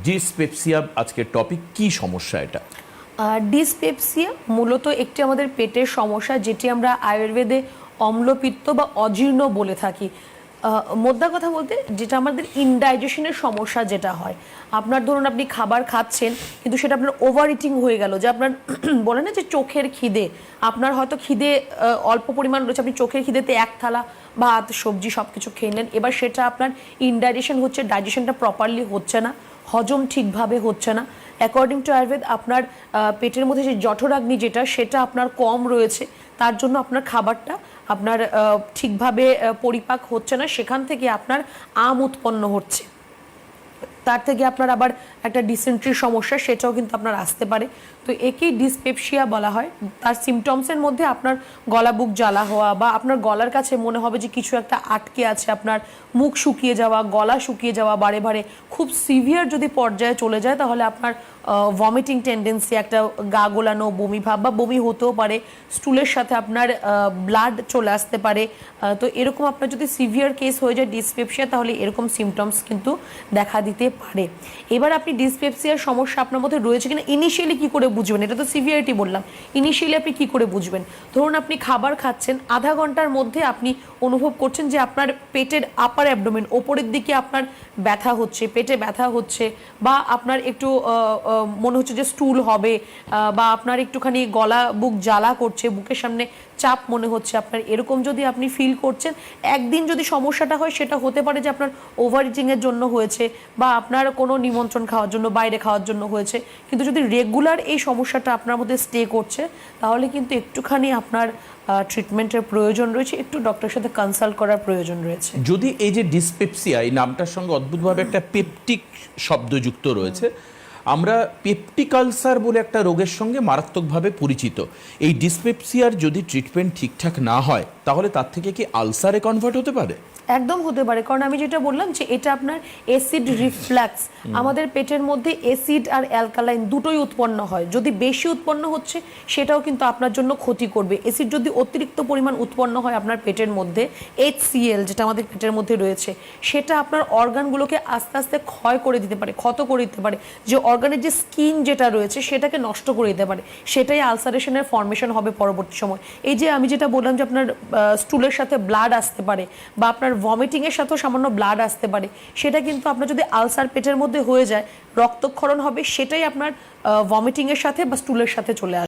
Dyspepsia আজকের topic, কি সমস্যা এটা? ডিসপেপসিয়া মূলত একটি আমাদের পেটের সমস্যা, যেটি আমরা আয়ুর্বেদে অম্লপিত্ত বা অজীর্ণ বলে থাকি। মোদ্দা কথা বলতে যেটা আমাদের ইনডাইজেশনের সমস্যা যেটা হয়, আপনার ধরুন আপনি খাবার খাচ্ছেন কিন্তু সেটা আপনার ওভার ইটিং হয়ে গেল, যে আপনার বলে না যে চোখের খিদে, আপনার হয়তো খিদে অল্প পরিমাণ রয়েছে, আপনি চোখের খিদেতে এক থালা ভাত সবজি সব কিছু খেয়ে নেন, এবার সেটা আপনার ইনডাইজেশন হচ্ছে, ডাইজেশনটা প্রপারলি হচ্ছে না, হজম ঠিকভাবে হচ্ছে না। অ্যাকর্ডিং টু আয়ুর্বেদ আপনার পেটের মধ্যে যে জঠরাগ্নি যেটা, সেটা আপনার কম রয়েছে, তার জন্য আপনার খাবারটা আপনার ঠিকভাবে পরিপাক হচ্ছে না, সেখান থেকে আপনার আম উৎপন্ন হচ্ছে, তার থেকে আপনার আবার একটা ডিসেন্ট্রির সমস্যা সেটাও কিন্তু আপনার আসতে পারে। তো একেই ডিসপেপসিয়া বলা হয়। তার সিমটমসের মধ্যে আপনার গলা বুক জ্বালা হওয়া, বা আপনার গলার কাছে মনে হবে যে কিছু একটা আটকে আছে, আপনার মুখ শুকিয়ে যাওয়া, গলা শুকিয়ে যাওয়া বারে বারে, খুব সিভিয়ার যদি পর্যায়ে চলে যায় তাহলে আপনার ভমিটিং টেন্ডেন্সি, একটা গা গোলানো, বমি ভাব বা বমি হতেও পারে, স্টুলের সাথে আপনার ব্লাড চলে আসতে পারে। তো এরকম আপনার যদি সিভিয়ার কেস হয়ে যায় ডিসপেপসিয়া, তাহলে এরকম সিমটমস কিন্তু দেখা দিতে পারে। এবার আপনি ডিসপেপসিয়ার সমস্যা আপনার মধ্যে রয়েছে কিনা ইনিশিয়ালি কি করে বুঝবেন? এটা তো সিভিয়ারিটি বললাম, ইনিশিয়ালি আপনি কি করে বুঝবেন? ধরুন আপনি খাবার খাচ্ছেন, আধা ঘন্টার মধ্যে আপনি অনুভব করছেন যে আপনার পেটের আপার অ্যাবডোমেন, ওপরের দিকে আপনার ব্যথা হচ্ছে, পেটে ব্যথা হচ্ছে, বা আপনার একটু মনে হচ্ছে যে স্টুল হবে, বা আপনার একটুখানি গলা বুক জ্বালা করছে, বুকের সামনে চাপ মনে হচ্ছে আপনার, এরকম যদি আপনি ফিল করছেন, একদিন যদি সমস্যাটা হয় সেটা হতে পারে যে আপনার ওভার ইটিংয়ের জন্য হয়েছে, বা আপনার কোনো নিমন্ত্রণ খাওয়ার জন্য, বাইরে খাওয়ার জন্য হয়েছে। কিন্তু যদি রেগুলার এই সমস্যাটা আপনার মধ্যে স্টে করছে, তাহলে কিন্তু একটুখানি আপনার ট্রিটমেন্টের প্রয়োজন রয়েছে, একটু ডক্টরের সাথে কনসাল্ট করার প্রয়োজন রয়েছে। যদি এই যে ডিসপেপসিয়া, এই নামটার সঙ্গে অদ্ভুতভাবে একটা পেপটিক শব্দ যুক্ত রয়েছে, আমরা পেপটিক আলসার বলে একটা রোগের সঙ্গে মারাত্মকভাবে পরিচিত। এই ডিসপেপসিয়ার যদি ট্রিটমেন্ট ঠিকঠাক না হয়, তাহলে তার থেকে কি আলসারে কনভার্ট হতে পারে? একদম হতে পারে, কারণ আমি যেটা বললাম যে এটা আপনার অ্যাসিড রিফ্লাক্স, আমাদের পেটের মধ্যে অ্যাসিড আর অ্যালকালাইন দুটোই উৎপন্ন হয়। যদি বেশি উৎপন্ন হচ্ছে সেটাও কিন্তু আপনার জন্য ক্ষতি করবে। অ্যাসিড যদি অতিরিক্ত পরিমাণ উৎপন্ন হয় আপনার পেটের মধ্যে, HCl যেটা আমাদের পেটের মধ্যে রয়েছে, সেটা আপনার অর্গানগুলোকে আস্তে আস্তে ক্ষয় করে দিতে পারে, ক্ষত করে দিতে পারে, যে অর্গানের যে স্কিন যেটা রয়েছে সেটাকে নষ্ট করে দিতে পারে, সেটাই আলসারেশনের ফর্মেশন হবে পরবর্তী সময়। এই যে আমি যেটা বললাম যে আপনার স্টুলের সাথে ব্লাড আসতে পারে, বা আপনার ভমিটিংয়ের সাথেও সামান্য ব্লাড আসতে পারে, সেটা কিন্তু আপনার যদি আলসার পেটের মধ্যে হয়ে যায়, রক্তক্ষরণ হবে, সেটাই আপনার ভমিটিংয়ের সাথে বা স্টুলের সাথে চলে আসে।